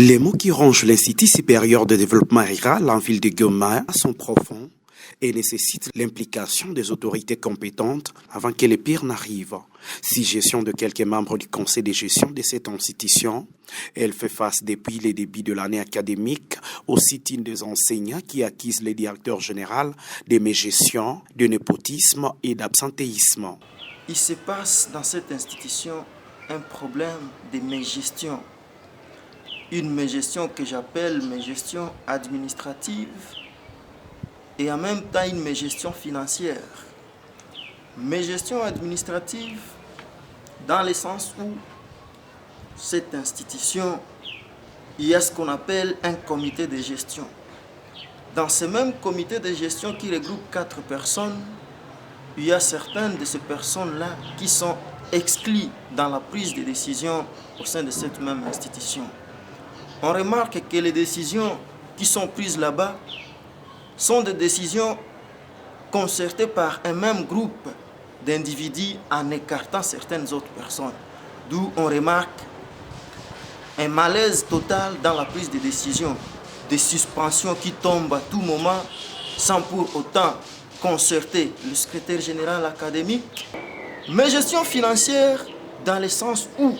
Les mots qui rongent l'Institut supérieur de développement rural en ville de Goma sont profonds et nécessitent l'implication des autorités compétentes avant que le pire n'arrive. Si gestion de quelques membres du conseil de gestion de cette institution, elle fait face depuis le début de l'année académique au sit-in des enseignants qui accusent le directeur général de mégestion, de népotisme et d'absentéisme. Il se passe dans cette institution un problème de mégestion. Une mégestion que j'appelle mégestion administrative et en même temps une mégestion financière. Mégestion administrative dans le sens où cette institution, il y a ce qu'on appelle un comité de gestion. Dans ce même comité de gestion qui regroupe 4 personnes, il y a certaines de ces personnes-là qui sont exclues dans la prise de décision au sein de cette même institution. On remarque que les décisions qui sont prises là-bas sont des décisions concertées par un même groupe d'individus en écartant certaines autres personnes. D'où on remarque un malaise total dans la prise de décision, des suspensions qui tombent à tout moment sans pour autant concerter le secrétaire général académique. Mais gestion financière dans le sens où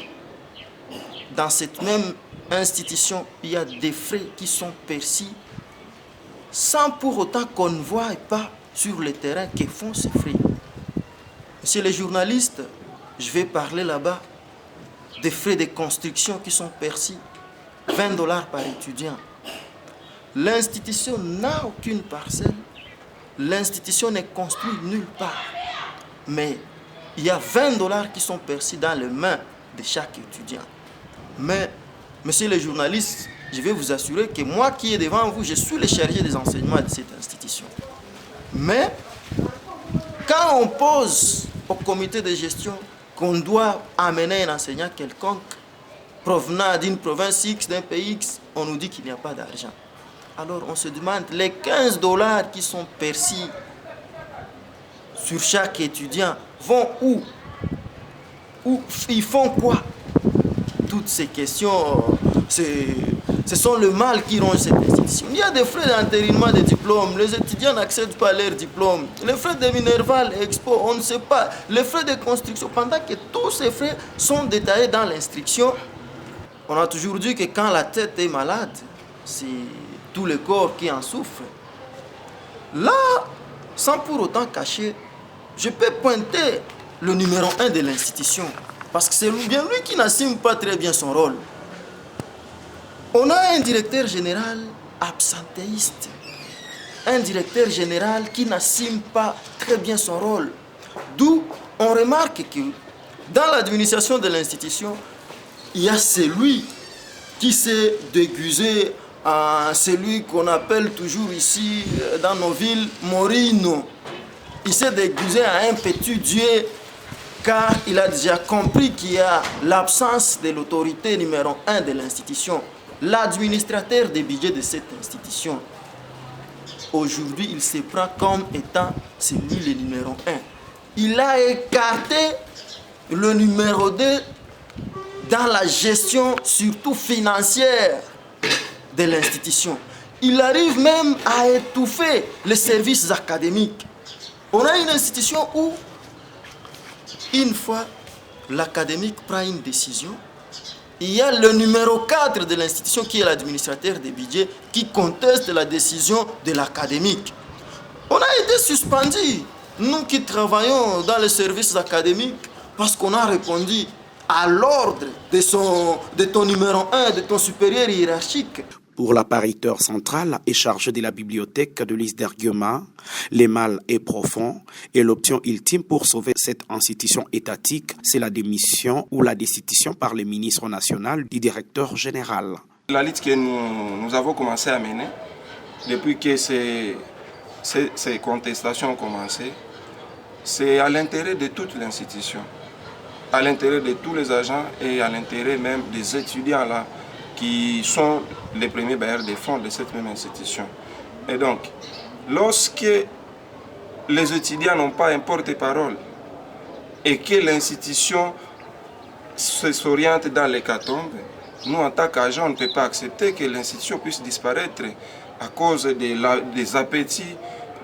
dans cette même institution, il y a des frais qui sont perçus sans pour autant qu'on ne voie pas sur le terrain que font ces frais. Monsieur les journalistes, je vais parler là-bas des frais de construction qui sont perçus, $20 par étudiant. L'institution n'a aucune parcelle, l'institution n'est construite nulle part, mais il y a $20 qui sont perçus dans les mains de chaque étudiant. Mais, monsieur les journalistes, je vais vous assurer que moi qui est devant vous, je suis le chargé des enseignements de cette institution. Mais, quand on pose au comité de gestion qu'on doit amener un enseignant quelconque, provenant d'une province X, d'un pays X, on nous dit qu'il n'y a pas d'argent. Alors on se demande, les $15 qui sont perçus sur chaque étudiant vont où? Ils font quoi? Toutes ces questions, ce sont le mal qui ronge cette institution. Il y a des frais d'entérinement de diplômes, les étudiants n'accèdent pas à leur diplôme. Les frais de Minerval, Expo, on ne sait pas. Les frais de construction, pendant que tous ces frais sont détaillés dans l'instruction, on a toujours dit que quand la tête est malade, c'est tout le corps qui en souffre. Là, sans pour autant cacher, je peux pointer le numéro 1 de l'institution. Parce que c'est bien lui qui n'assume pas très bien son rôle. On a un directeur général absentéiste. Un directeur général qui n'assume pas très bien son rôle. D'où on remarque que dans l'administration de l'institution, il y a celui qui s'est déguisé en celui qu'on appelle toujours ici dans nos villes Morino. Il s'est déguisé en un petit dieu car il a déjà compris qu'il y a l'absence de l'autorité numéro 1 de l'institution, l'administrateur des budgets de cette institution. Aujourd'hui, il se prend comme étant celui le numéro 1. Il a écarté le numéro 2 dans la gestion, surtout financière, de l'institution. Il arrive même à étouffer les services académiques. On a une institution où une fois l'académique prend une décision, il y a le numéro 4 de l'institution qui est l'administrateur des budgets qui conteste la décision de l'académique. On a été suspendus, nous qui travaillons dans les services académiques, parce qu'on a répondu à l'ordre de ton numéro 1, de ton supérieur hiérarchique. Pour l'appariteur central et chargé de la bibliothèque de l'IS d'Erguema, le mal est profond et l'option ultime pour sauver cette institution étatique, c'est la démission ou la destitution par le ministre national du directeur général. La lutte que nous avons commencé à mener, depuis que ces contestations ont commencé, c'est à l'intérêt de toute l'institution, à l'intérêt de tous les agents et à l'intérêt même des étudiants là, qui sont les premiers bailleurs de fonds de cette même institution. Et donc, lorsque les étudiants n'ont pas un porte-parole et que l'institution s'oriente dans l'hécatombe, nous, en tant qu'agents, on ne peut pas accepter que l'institution puisse disparaître à cause des appétits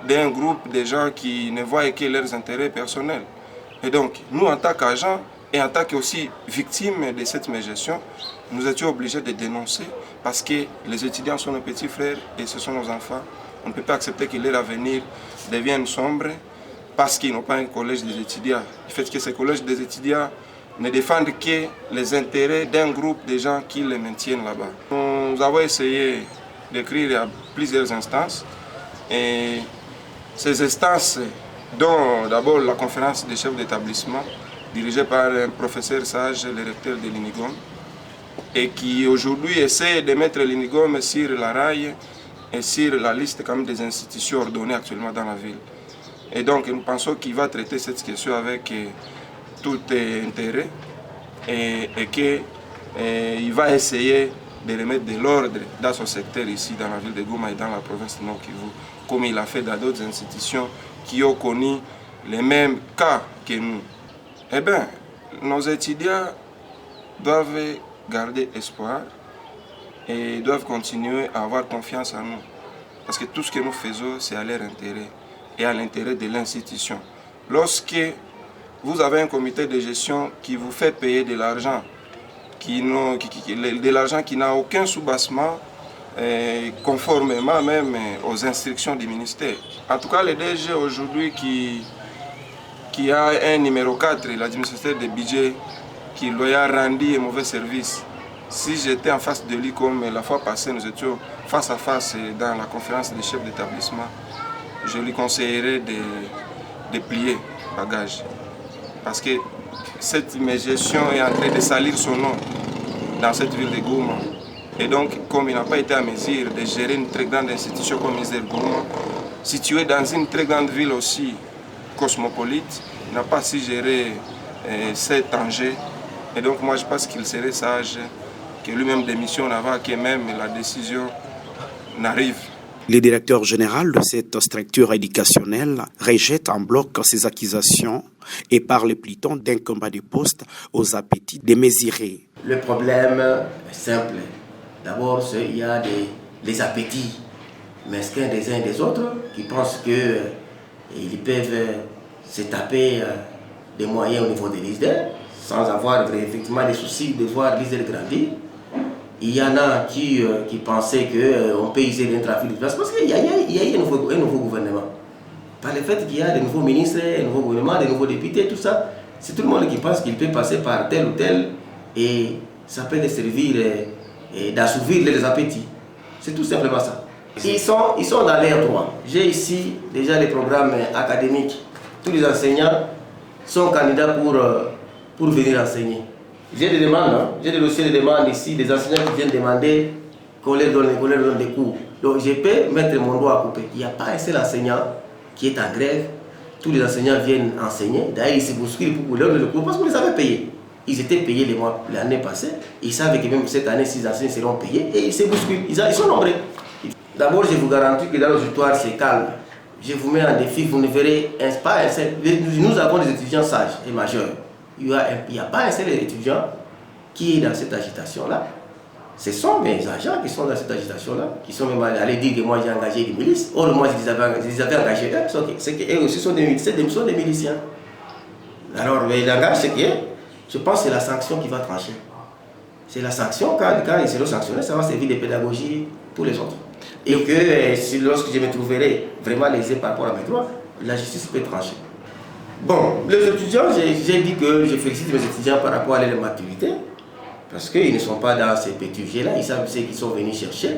d'un groupe de gens qui ne voient que leurs intérêts personnels. Et donc, nous, en tant qu'agents et en tant qu'aussi victimes de cette mégestion, nous étions obligés de dénoncer parce que les étudiants sont nos petits frères et ce sont nos enfants. On ne peut pas accepter que leur avenir devienne sombre parce qu'ils n'ont pas un collège des étudiants. Le fait que ces collèges des étudiants ne défendent que les intérêts d'un groupe de gens qui les maintiennent là-bas. Nous avons essayé d'écrire à plusieurs instances et ces instances, dont d'abord la conférence des chefs d'établissement dirigée par un professeur sage, le recteur de l'UNIGOM, et qui aujourd'hui essaie de mettre l'UNIGOM sur la raille et sur la liste quand même des institutions ordonnées actuellement dans la ville. Et donc nous pensons qu'il va traiter cette question avec tout intérêt et qu'il va essayer de remettre de l'ordre dans ce secteur ici, dans la ville de Goma et dans la province de Nord Kivu, comme il a fait dans d'autres institutions qui ont connu les mêmes cas que nous. Eh bien, nos étudiants doivent garder espoir et doivent continuer à avoir confiance en nous. Parce que tout ce que nous faisons, c'est à leur intérêt et à l'intérêt de l'institution. Lorsque vous avez un comité de gestion qui vous fait payer de l'argent, de l'argent qui n'a aucun soubassement, conformément même aux instructions du ministère. En tout cas, le DG aujourd'hui qui a un numéro 4, l'administrateur des budgets, qui lui a rendu un mauvais service. Si j'étais en face de lui comme la fois passée, nous étions face à face dans la conférence des chefs d'établissement, je lui conseillerais de plier bagage. Parce que cette gestion est en train de salir son nom dans cette ville de Goma. Et donc, comme il n'a pas été à mesure de gérer une très grande institution comme l'ISER Goma, située dans une très grande ville aussi cosmopolite, il n'a pas su gérer cet enjeu. Et donc, moi, je pense qu'il serait sage que lui-même démissionne avant que même la décision n'arrive. Le directeur général de cette structure éducationnelle rejette en bloc ces accusations et parle plutôt d'un combat de poste aux appétits démesurés. Le problème est simple. D'abord, il y a des appétits mesquins des uns et des autres qui pensent qu'ils peuvent se taper des moyens au niveau de l'ISDER sans avoir effectivement des soucis de voir l'ISDER grandir. Il y en a qui pensaient qu'on peut user d'un trafic de place parce qu'il y a un nouveau gouvernement. Par le fait qu'il y a de nouveaux ministres, un nouveau gouvernement, des nouveaux députés, tout ça, c'est tout le monde qui pense qu'il peut passer par tel ou tel et ça peut les servir d'assouvir les appétits. C'est tout simplement ça. Ils sont dans l'air droit. J'ai ici déjà les programmes académiques. Tous les enseignants sont candidats pour venir enseigner. J'ai des demandes, j'ai des dossiers de demande ici, des enseignants qui viennent demander qu'on leur donne des cours. Donc je peux mettre mon doigt à couper. Il n'y a pas un seul enseignant qui est en grève. Tous les enseignants viennent enseigner. D'ailleurs, ils se bousculent pour leur donner le cours parce qu'on les avait payés. Ils étaient payés l'année passée. Ils savaient que même cette année, 6 enseignants seront payés et ils se bousculent. Ils sont nombreux. D'abord, je vous garantis que dans l'auditoire, c'est calme. Je vous mets en défi, vous ne verrez pas un seul. Nous avons des étudiants sages et majeurs. Il n'y a pas un seul étudiant qui est dans cette agitation-là. Ce sont mes agents qui sont dans cette agitation-là, qui sont même allés dire que moi j'ai engagé des milices. Or, moi je les avais engagés eux, c'est qu'eux aussi sont des miliciens. Alors, le langage, c'est que je pense que c'est la sanction qui va trancher. C'est la sanction, quand ils seront sanctionnés, ça va servir de pédagogie pour les autres. Et que lorsque je me trouverai vraiment lésé par rapport à mes droits, la justice peut trancher. Bon, les étudiants, j'ai dit que je félicite mes étudiants par rapport à leur maturité, parce qu'ils ne sont pas dans ces petits jeux-là, ils savent ce qu'ils sont venus chercher.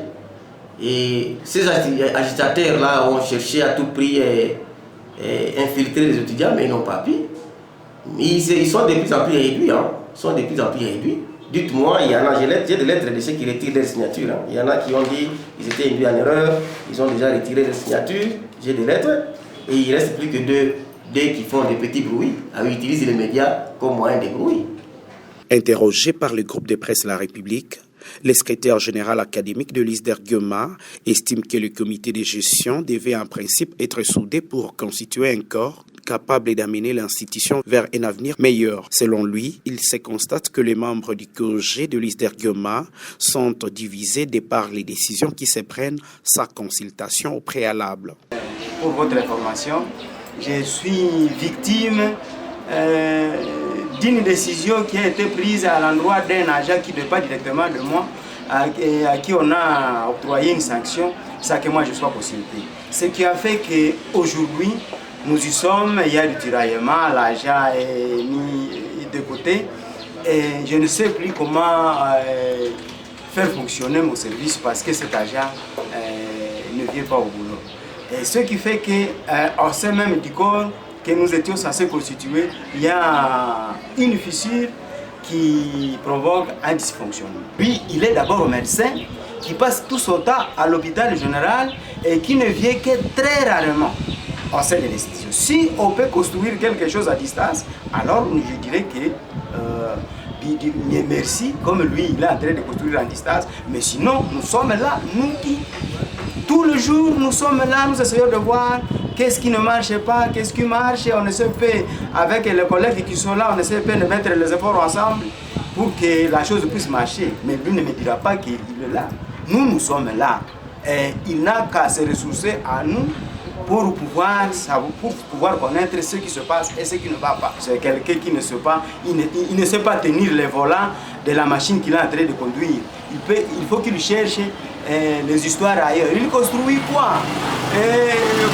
Et ces agitateurs-là ont cherché à tout prix à infiltrer les étudiants, mais ils n'ont pas pu. Ils sont de plus en plus réduits. Dites-moi, il y en a, j'ai des lettres de ceux qui retirent leurs signatures. Il y en a qui ont dit qu'ils étaient induits en erreur, ils ont déjà retiré leurs signatures. J'ai des lettres, et il ne reste plus que deux qui font des petits bruits, qui utilisent les médias comme moyen de bruit. Interrogé par le groupe de presse La République, Le secrétaire général académique de l'ISDER-Guema estime que le comité de gestion devait en principe être soudé pour constituer un corps capable d'amener l'institution vers un avenir meilleur. Selon lui, il se constate que les membres du COG de l'ISDER-Guema sont divisés de par les décisions qui se prennent sans consultation au préalable. Pour votre information, je suis victime d'une décision qui a été prise à l'endroit d'un agent qui ne dépend pas directement de moi, à qui on a octroyé une sanction sans que moi je sois consulté. Ce qui a fait qu'aujourd'hui, nous y sommes, il y a du tiraillement, l'agent est mis de côté et je ne sais plus comment faire fonctionner mon service parce que cet agent ne vient pas au boulot. Et ce qui fait qu'au sein même du corps que nous étions censés constituer, il y a une fissure qui provoque un dysfonctionnement. Lui, il est d'abord médecin qui passe tout son temps à l'hôpital général et qui ne vient que très rarement au sein de l'institution. Si on peut construire quelque chose à distance, alors je dirais que merci, comme lui il est en train de construire à distance, mais sinon nous sommes là, nous qui, tout le jour nous sommes là, nous essayons de voir qu'est-ce qui ne marche pas, qu'est-ce qui marche, on essaie avec les collègues qui sont là, on essaie de mettre les efforts ensemble pour que la chose puisse marcher, mais lui ne me dira pas qu'il est là. Nous sommes là et il n'a qu'à se ressourcer à nous pour pouvoir connaître ce qui se passe et ce qui ne va pas. C'est quelqu'un qui ne sait pas, il ne sait pas tenir les volants de la machine qu'il est en train de conduire. Il faut qu'il cherche les histoires ailleurs. Il construit quoi?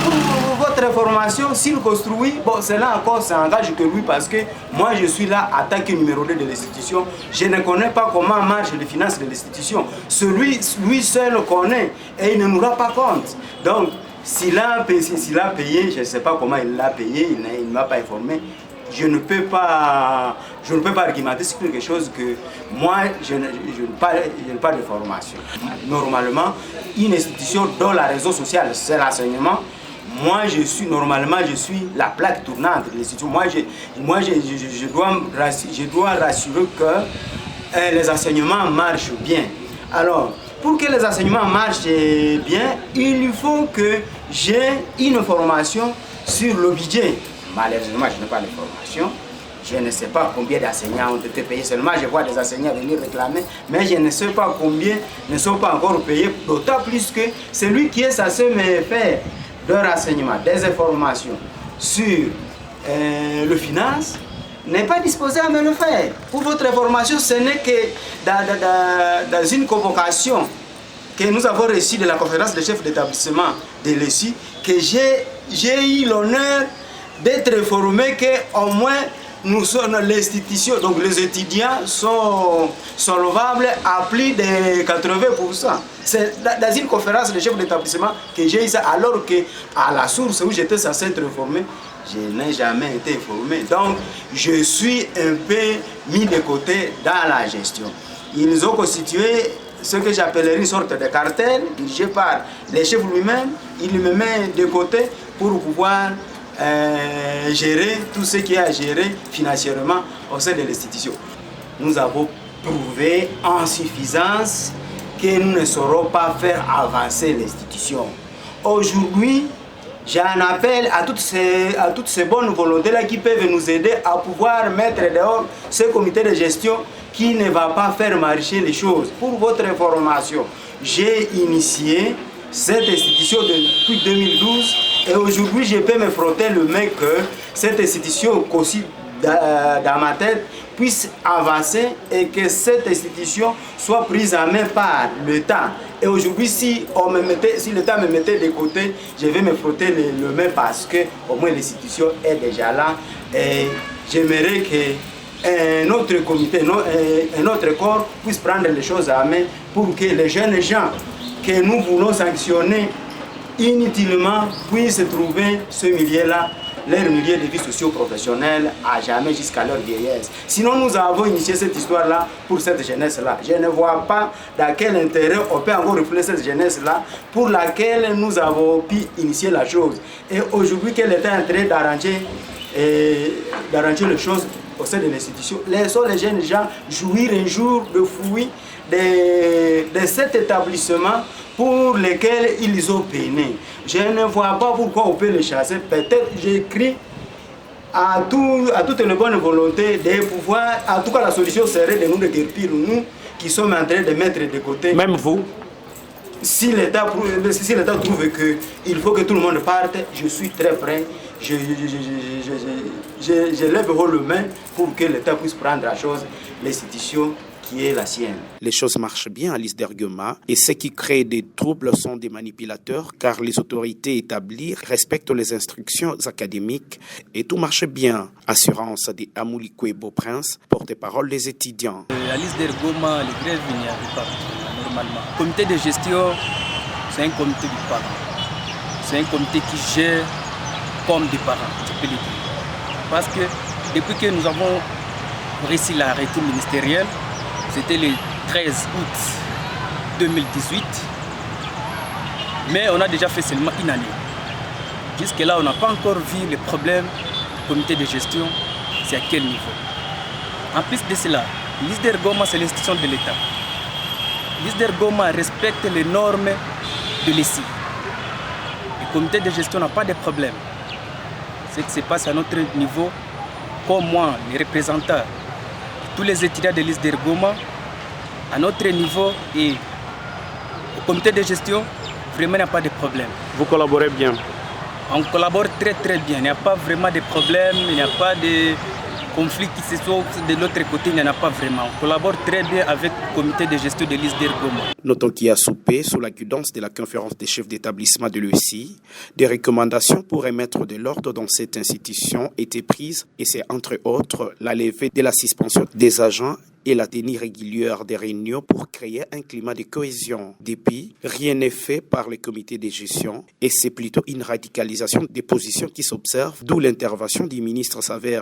Pour votre information, s'il construit, bon, c'est là encore, ça engage que lui parce que moi je suis là en tant que numéro 2 de l'institution. Je ne connais pas comment marchent les finances de l'institution. Lui seul connaît et il ne nous rend pas compte. Donc, s'il a payé, je ne sais pas comment il l'a payé, il ne m'a pas informé. Je ne peux pas argumenter sur quelque chose que moi, je n'ai pas de formation. Normalement, une institution dont la raison sociale, c'est l'enseignement, moi, je suis la plaque tournante de l'institution. Je dois rassurer que les enseignements marchent bien. Alors, pour que les enseignements marchent bien, il faut que j'ai une formation sur le budget. Malheureusement, je n'ai pas de formation. Je ne sais pas combien d'enseignants ont été payés. Seulement, je vois des enseignants venir réclamer, mais je ne sais pas combien ne sont pas encore payés. D'autant plus que celui qui est censé me faire de renseignements, des informations sur le finance, n'est pas disposé à me le faire. Pour votre information, ce n'est que dans une convocation que nous avons reçue de la conférence des chefs d'établissement de l'ESI que j'ai eu l'honneur d'être informé qu'au moins nous sommes l'institution, donc les étudiants sont solvables à plus de 80%. C'est dans une conférence des chefs d'établissement que j'ai eu ça, alors qu'à la source où j'étais censé être informé, je n'ai jamais été informé. Donc, je suis un peu mis de côté dans la gestion. Ils ont constitué ce que j'appellerais une sorte de cartel, dirigé par les chefs lui-même. Ils me mettent de côté pour pouvoir gérer tout ce qui est à gérer financièrement au sein de l'institution. Nous avons prouvé en suffisance que nous ne saurons pas faire avancer l'institution. Aujourd'hui, j'en appelle à toutes ces bonnes volontés-là qui peuvent nous aider à pouvoir mettre dehors ce comité de gestion qui ne va pas faire marcher les choses. Pour votre information, j'ai initié cette institution depuis 2012 et aujourd'hui je peux me frotter le main que cette institution aussi dans ma tête puisse avancer et que cette institution soit prise en main par l'État. Et aujourd'hui, si l'État me mettait de côté, je vais me frotter le main parce que au moins l'institution est déjà là. Et j'aimerais qu'un autre comité, un autre corps puisse prendre les choses en main pour que les jeunes gens que nous voulons sanctionner inutilement puissent trouver ce milieu-là, leur milieu de vie socio-professionnelle à jamais jusqu'à leur vieillesse. Sinon, nous avons initié cette histoire-là pour cette jeunesse-là. Je ne vois pas dans quel intérêt on peut encore refléter cette jeunesse-là pour laquelle nous avons pu initier la chose. Et aujourd'hui, qu'elle est en train d'arranger les choses au sein de l'institution, laissons les jeunes gens jouir un jour de fruits de cet établissement pour lesquels ils ont peiné. Je ne vois pas pourquoi on peut les chasser. Peut-être j'écris à toutes les bonnes volontés de pouvoir, en tout cas la solution serait de nous déguerpir, nous qui sommes en train de mettre de côté. Même vous? Si l'État trouve qu'il faut que tout le monde parte, je suis très prêt. Je lève haut le main pour que l'État puisse prendre la chose, l'institution qui est la sienne. Les choses marchent bien à l'ISDERGEMA et ceux qui créent des troubles sont des manipulateurs car les autorités établies respectent les instructions académiques et tout marche bien. Assurance de Amouli Kwebo Prince, porte-parole des étudiants. À l'ISDERGEMA, les grèves n'y arrivent pas normalement. Le comité de gestion, c'est un comité du parent. C'est un comité qui gère comme des parents, je peux le dire. Parce que depuis que nous avons réussi l'arrêté ministériel, c'était le 13 août 2018, mais on a déjà fait seulement une année. Jusque-là, on n'a pas encore vu les problèmes du comité de gestion, c'est à quel niveau. En plus de cela, l'ISDERGEMA, c'est l'institution de l'État. L'ISDERGEMA respecte les normes de l'ESI. Le comité de gestion n'a pas de problème. Ce qui se passe à notre niveau, comme moi, les représentants, tous les étudiants de l'ISDERGEMA, à notre niveau et au comité de gestion, vraiment il n'y a pas de problème. Vous collaborez bien? On collabore très très bien, il n'y a pas vraiment de problème, il n'y a pas de conflit qui se soit de l'autre côté, il n'y en a pas vraiment. On collabore très bien avec le comité de gestion de l'ISDERGEMA. Notons qu'il y a soupé sous la guidance de la conférence des chefs d'établissement de l'ESI. Des recommandations pour remettre de l'ordre dans cette institution étaient prises et c'est entre autres la levée de la suspension des agents et la tenue régulière des réunions pour créer un climat de cohésion. Depuis, rien n'est fait par le comité de gestion et c'est plutôt une radicalisation des positions qui s'observent, d'où l'intervention du ministre s'avère